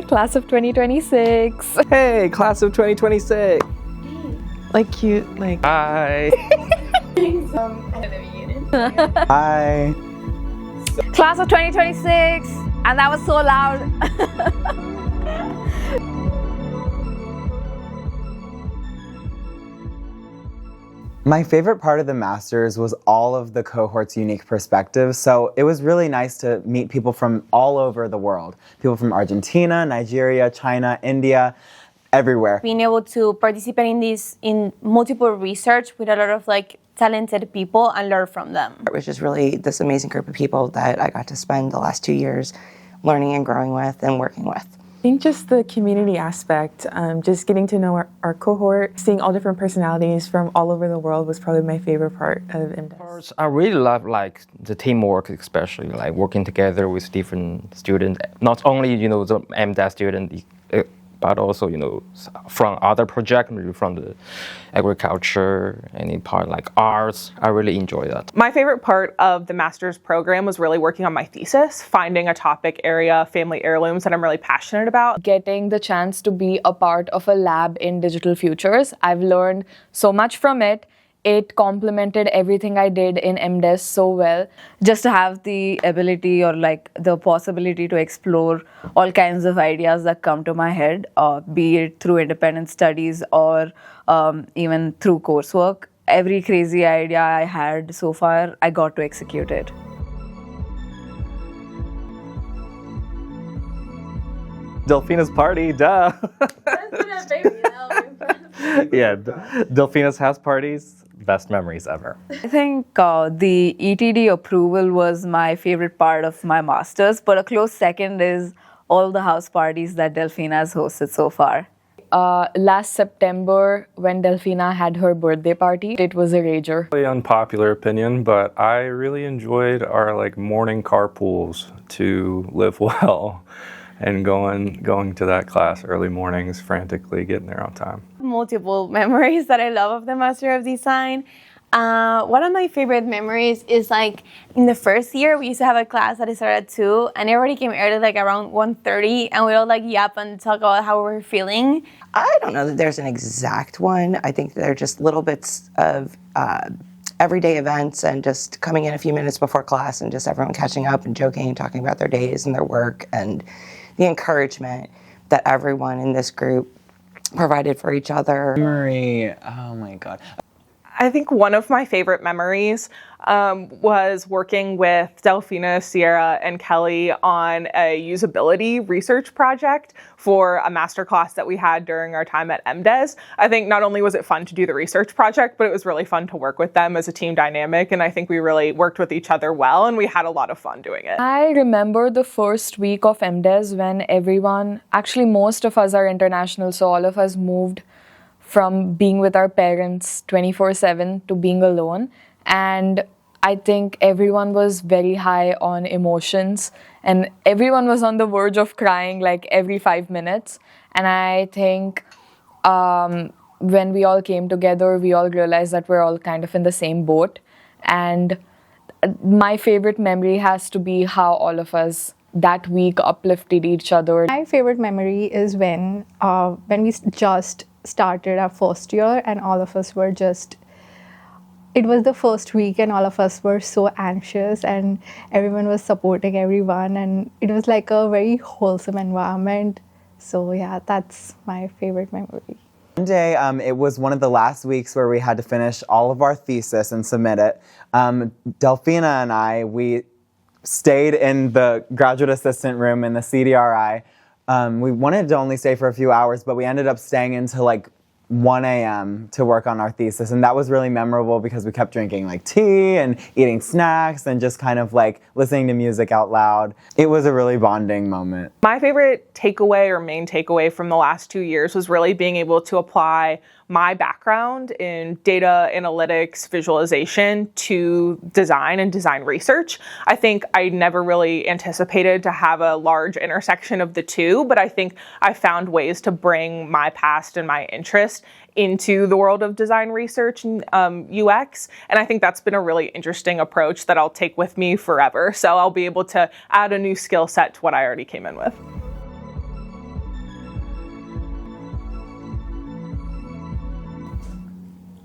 Class of 2026. Hey, class of 2026. Like cute, like. Hi. Hi. Class of 2026. And that was so loud. My favorite part of the Masters was all of the cohort's unique perspectives. So it was really nice to meet people from all over the world. People from Argentina, Nigeria, China, India, everywhere. Being able to participate in multiple research with a lot of talented people and learn from them. It was just really this amazing group of people that I got to spend the last 2 years learning and growing with and working with. I think just the community aspect, just getting to know our cohort, seeing all different personalities from all over the world was probably my favorite part of MDes. I really love the teamwork, especially working together with different students. Not only the MDes student, but also from other projects, maybe from the agriculture, any part like arts. I really enjoy that. My favorite part of the master's program was really working on my thesis, finding a topic area, family heirlooms that I'm really passionate about. Getting the chance to be a part of a lab in digital futures. I've learned so much from it. It complemented everything I did in MDes so well. Just to have the ability or the possibility to explore all kinds of ideas that come to my head, be it through independent studies or even through coursework. Every crazy idea I had so far, I got to execute it. Delfina's party, duh. Yeah, Delfina's house parties. Best memories ever. I think the ETD approval was my favorite part of my master's, but a close second is all the house parties that Delfina has hosted so far. Last September, when Delfina had her birthday party, it was a rager. Really unpopular opinion, but I really enjoyed our morning carpools to live well. And going to that class early mornings, frantically getting there on time. Multiple memories that I love of the Master of Design. One of my favorite memories is in the first year, we used to have a class that started at 2 and everybody came early around 1:30 and we all yap and talk about how we're feeling. I don't know that there's an exact one. I think they're just little bits of everyday events and just coming in a few minutes before class and just everyone catching up and joking and talking about their days and their work and the encouragement that everyone in this group provided for each other. Memory, oh my God. I think one of my favorite memories was working with Delfina, Sierra, and Kelly on a usability research project for a masterclass that we had during our time at MDes. I think not only was it fun to do the research project, but it was really fun to work with them as a team dynamic, and I think we really worked with each other well, and we had a lot of fun doing it. I remember the first week of MDes when everyone, actually most of us are international, so all of us moved from being with our parents 24/7 to being alone. And I think everyone was very high on emotions and everyone was on the verge of crying every 5 minutes. And I think when we all came together, we all realized that we're all kind of in the same boat. And my favorite memory has to be how all of us that week uplifted each other. My favorite memory is when we just started our first year and all of us were it was the first week and all of us were so anxious and everyone was supporting everyone and it was a very wholesome environment. So yeah, that's my favorite memory. One day, it was one of the last weeks where we had to finish all of our thesis and submit it. Delfina and we stayed in the graduate assistant room in the CDRI. We wanted to only stay for a few hours, but we ended up staying until 1 a.m. to work on our thesis. And that was really memorable because we kept drinking tea and eating snacks and just kind of listening to music out loud. It was a really bonding moment. My favorite takeaway or main takeaway from the last 2 years was really being able to apply my background in data analytics, visualization to design and design research. I think I never really anticipated to have a large intersection of the two, but I think I found ways to bring my past and my interest into the world of design research and UX. And I think that's been a really interesting approach that I'll take with me forever. So I'll be able to add a new skill set to what I already came in with.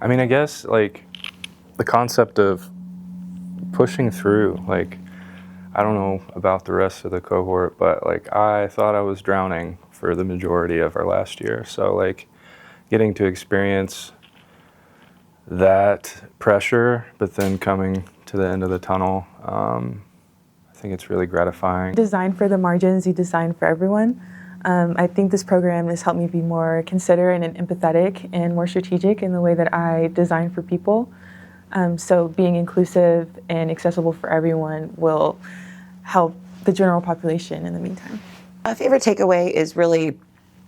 I mean, I guess like the concept of pushing through, like, I don't know about the rest of the cohort, but like I thought I was drowning for the majority of our last year. So like getting to experience that pressure, but then coming to the end of the tunnel, I think it's really gratifying. Design for the margins, you design for everyone. I think this program has helped me be more considerate and empathetic and more strategic in the way that I design for people. So being inclusive and accessible for everyone will help the general population in the meantime. My favorite takeaway is really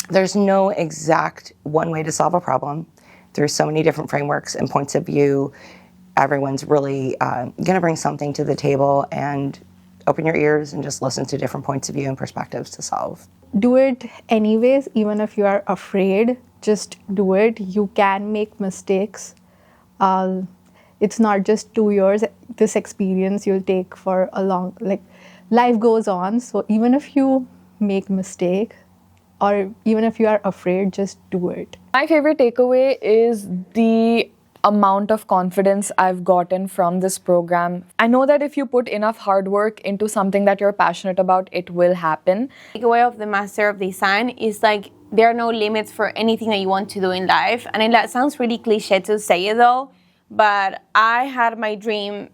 there's no exact one way to solve a problem. There's so many different frameworks and points of view. Everyone's really going to bring something to the table, and open your ears and just listen to different points of view and perspectives to solve. Do it anyways, even if you are afraid, just do it. You can make mistakes. It's not just 2 years. This experience you'll take for a long, like, life goes on. So even if you make mistake, or even if you are afraid, just do it. My favorite takeaway is the amount of confidence I've gotten from this program. I know that if you put enough hard work into something that you're passionate about, it will happen. The takeaway of the Master of Design is like there are no limits for anything that you want to do in life. And that sounds really cliche to say it though, but I had my dream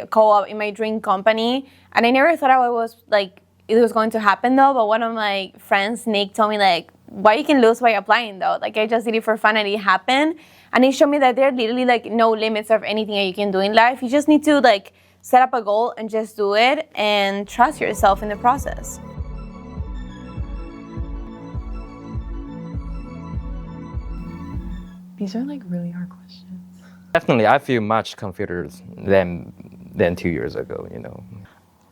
co-op in my dream company, and I never thought I was like it was going to happen though. But one of my friends, Nick, told me like, why you can lose by applying though. Like I just did it for fun and it happened. And it showed me that there are literally like no limits of anything that you can do in life. You just need to like set up a goal and just do it and trust yourself in the process. These are like really hard questions. Definitely, I feel much confident than 2 years ago, you know.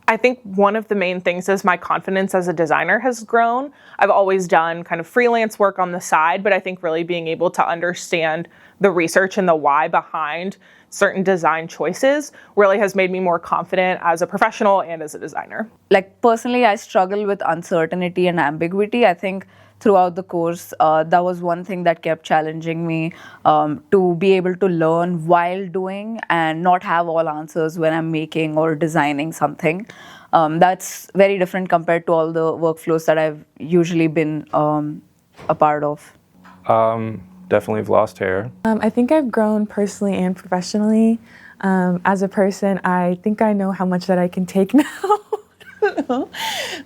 I think one of the main things is my confidence as a designer has grown. I've always done kind of freelance work on the side, but I think really being able to understand the research and the why behind certain design choices really has made me more confident as a professional and as a designer. Like personally, I struggle with uncertainty and ambiguity. I think throughout the course, that was one thing that kept challenging me, to be able to learn while doing and not have all answers when I'm making or designing something. That's very different compared to all the workflows that I've usually been a part of. Definitely have lost hair. I think I've grown personally and professionally. As a person, I think I know how much that I can take now.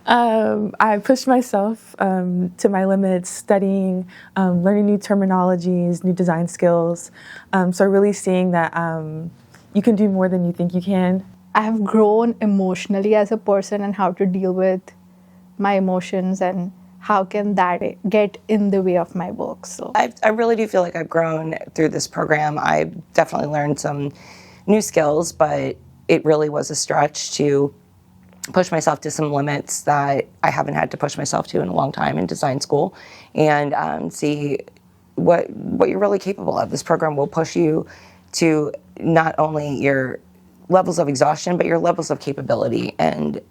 I pushed myself to my limits, studying, learning new terminologies, new design skills. So really seeing that you can do more than you think you can. I have grown emotionally as a person and how to deal with my emotions and how can that get in the way of my work. So I really do feel like I've grown through this program. I've definitely learned some new skills, but it really was a stretch to push myself to some limits that I haven't had to push myself to in a long time in design school, and see what you're really capable of. This program will push you to not only your levels of exhaustion, but your levels of capability and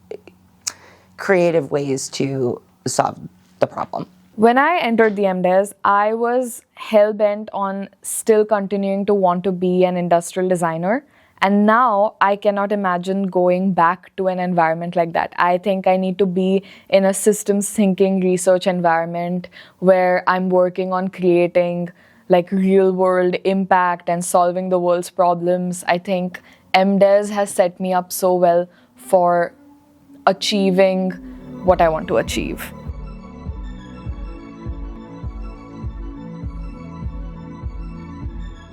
creative ways to solve the problem. When I entered the MDes, I was hell-bent on still continuing to want to be an industrial designer. And now I cannot imagine going back to an environment like that. I think I need to be in a systems thinking research environment where I'm working on creating like real world impact and solving the world's problems. I think MDes has set me up so well for achieving what I want to achieve.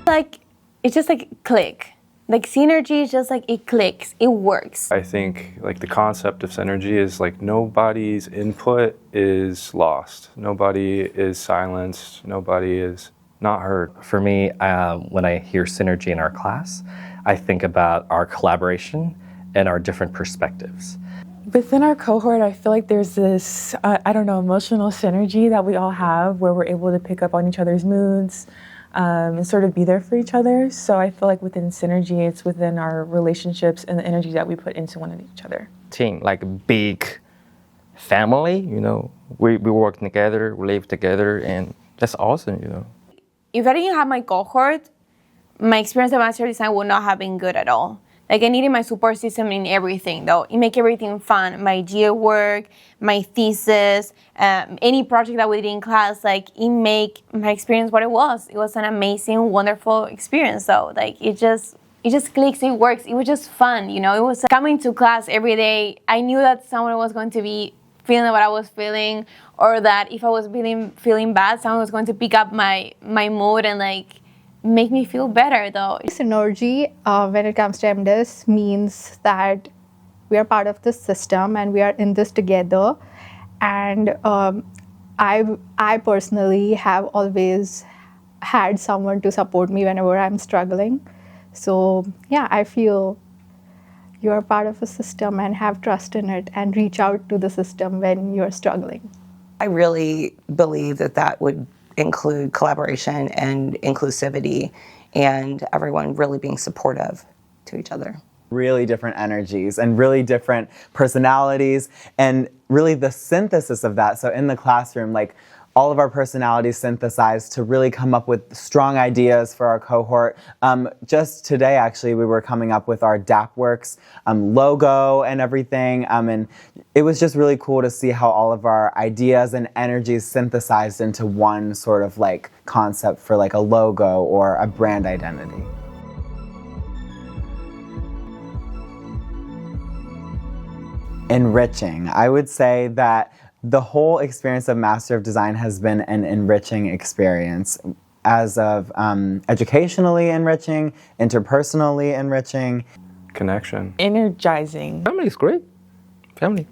Like, it's just like click. Like synergy is just like it clicks, it works. I think like the concept of synergy is like nobody's input is lost. Nobody is silenced. Nobody is not heard. For me, when I hear synergy in our class, I think about our collaboration and our different perspectives. Within our cohort, I feel like there's this, emotional synergy that we all have where we're able to pick up on each other's moods, and sort of be there for each other. So I feel like within synergy, it's within our relationships and the energy that we put into one and each other. Team, like a big family, you know. We work together, we live together, and that's awesome, you know. If I didn't have my cohort, my experience at Master of Design would not have been good at all. Like, I needed my support system in everything, though. It make everything fun. My geo work, my thesis, any project that we did in class, like, it make my experience what it was. It was an amazing, wonderful experience, though. Like, it just clicks, it works. It was just fun, you know? It was coming to class every day. I knew that someone was going to be feeling what I was feeling, or that if I was feeling bad, someone was going to pick up my mood and, like, make me feel better, though. Synergy, when it comes to MDes, means that we are part of this system and we are in this together. And I personally have always had someone to support me whenever I'm struggling. So yeah, I feel you are part of a system and have trust in it and reach out to the system when you're struggling. I really believe that would include collaboration and inclusivity and everyone really being supportive to each other. Really different energies and really different personalities, and really the synthesis of that. So in the classroom, like, all of our personalities synthesized to really come up with strong ideas for our cohort. Just today, actually, we were coming up with our DAPWorks logo and everything. And it was just really cool to see how all of our ideas and energies synthesized into one sort of like concept for like a logo or a brand identity. Enriching. I would say that the whole experience of Master of Design has been an enriching experience, as of educationally enriching, interpersonally enriching. Connection. Energizing. Family is great. Family.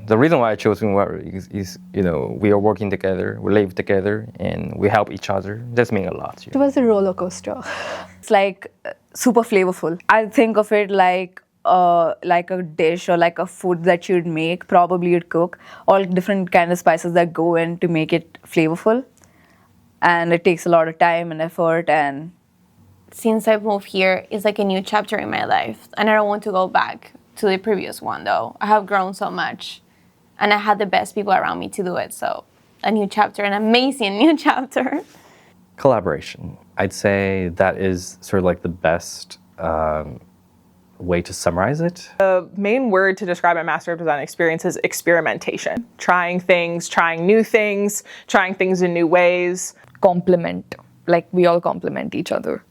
The reason why I chose Winward is, you know, we are working together, we live together, and we help each other. That's mean a lot. It was a roller coaster. It's like super flavorful. I think of it like a dish or like a food that you'd make, probably you'd cook, all different kind of spices that go in to make it flavorful. And it takes a lot of time and effort. And since I've moved here, it's like a new chapter in my life. And I don't want to go back to the previous one, though. I have grown so much. And I had the best people around me to do it. So a new chapter, an amazing new chapter. Collaboration. I'd say that is sort of like the best way to summarize it. The main word to describe my Master of Design experience is experimentation. Trying things, trying new things, trying things in new ways. Complement. Like, we all complement each other.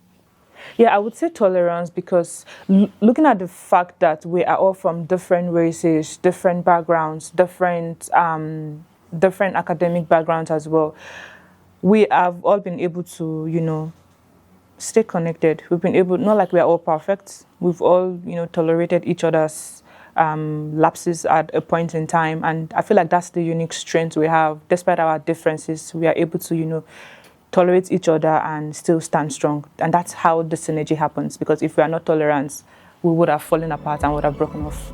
Yeah, I would say tolerance, because looking at the fact that we are all from different races, different backgrounds, different academic backgrounds as well, we have all been able to, you know, stay connected. We've been able, not like we are all perfect, we've all, you know, tolerated each other's lapses at a point in time, and I feel like that's the unique strength we have. Despite our differences, we are able to, you know, tolerate each other and still stand strong. And that's how the synergy happens, because if we are not tolerant, we would have fallen apart and would have broken off.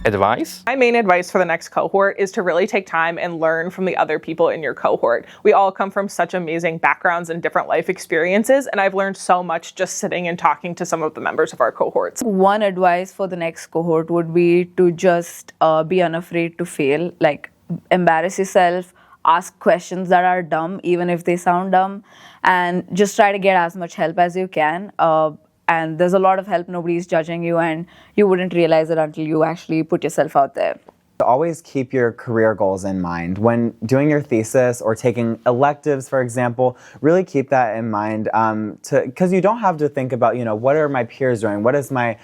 Advice? My main advice for the next cohort is to really take time and learn from the other people in your cohort. We all come from such amazing backgrounds and different life experiences, and I've learned so much just sitting and talking to some of the members of our cohorts. one advice for the next cohort would be to just be unafraid to fail. Like, embarrass yourself, ask questions that are dumb, even if they sound dumb, and just try to get as much help as you can. And there's a lot of help, nobody's judging you, and you wouldn't realize it until you actually put yourself out there. Always keep your career goals in mind. When doing your thesis or taking electives, for example, really keep that in mind, because you don't have to think about, you know, what are my peers doing? What is my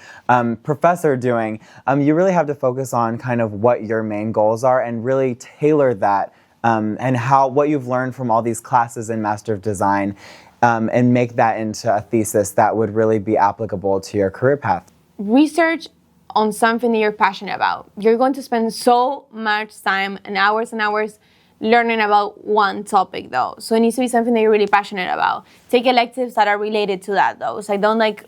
professor doing? You really have to focus on kind of what your main goals are and really tailor that and what you've learned from all these classes in Master of Design, and make that into a thesis that would really be applicable to your career path. Research on something that you're passionate about. You're going to spend so much time and hours learning about one topic, though. So it needs to be something that you're really passionate about. Take electives that are related to that, though. So don't like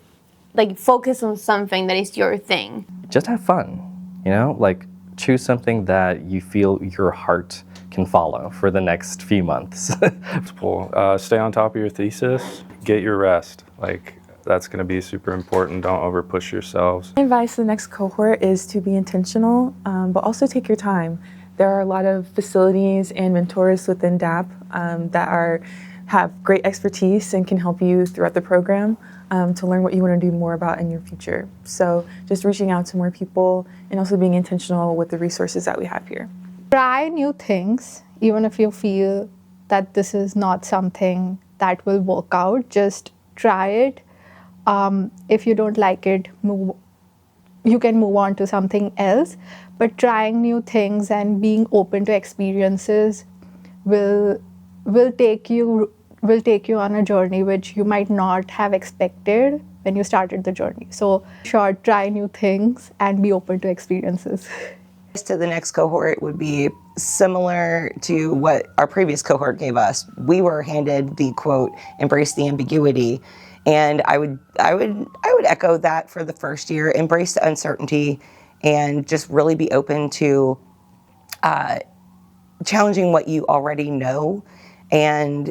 focus on something that is your thing. Just have fun, you know? Like, choose something that you feel your heart can follow for the next few months. Stay on top of your thesis, get your rest. Like, that's going to be super important. Don't overpush yourselves. My advice to the next cohort is to be intentional, but also take your time. There are a lot of facilities and mentors within DAP that have great expertise and can help you throughout the program to learn what you want to do more about in your future. So just reaching out to more people and also being intentional with the resources that we have here. Try new things, even if you feel that this is not something that will work out. Just try it. If you don't like it, you can move on to something else. But trying new things and being open to experiences will take you on a journey which you might not have expected when you started the journey. So sure, try new things and be open to experiences. To the next cohort would be similar to what our previous cohort gave us. We were handed the quote, "Embrace the ambiguity," and I would echo that for the first year. Embrace the uncertainty, and just really be open to challenging what you already know, and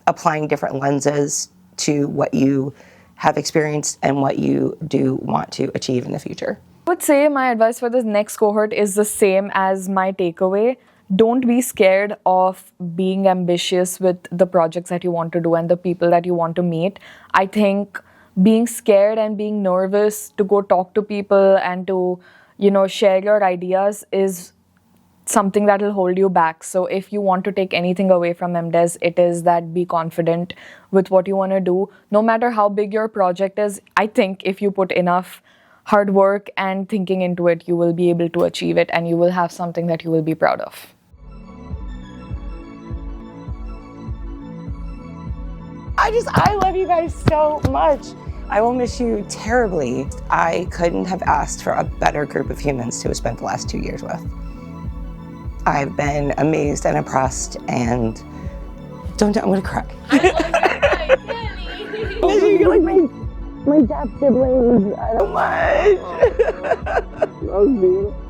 applying different lenses to what you have experienced and what you do want to achieve in the future. I would say my advice for this next cohort is the same as my takeaway. Don't be scared of being ambitious with the projects that you want to do and the people that you want to meet. I think being scared and being nervous to go talk to people and to, share your ideas is something that will hold you back. So if you want to take anything away from MDes, it is that be confident with what you want to do. No matter how big your project is, I think if you put enough hard work and thinking into it, you will be able to achieve it and you will have something that you will be proud of. I love you guys so much. I will miss you terribly. I couldn't have asked for a better group of humans to have spent the last 2 years with. I've been amazed and impressed, and I'm gonna cry. You're like my DAP siblings. I don't much. That was beautiful.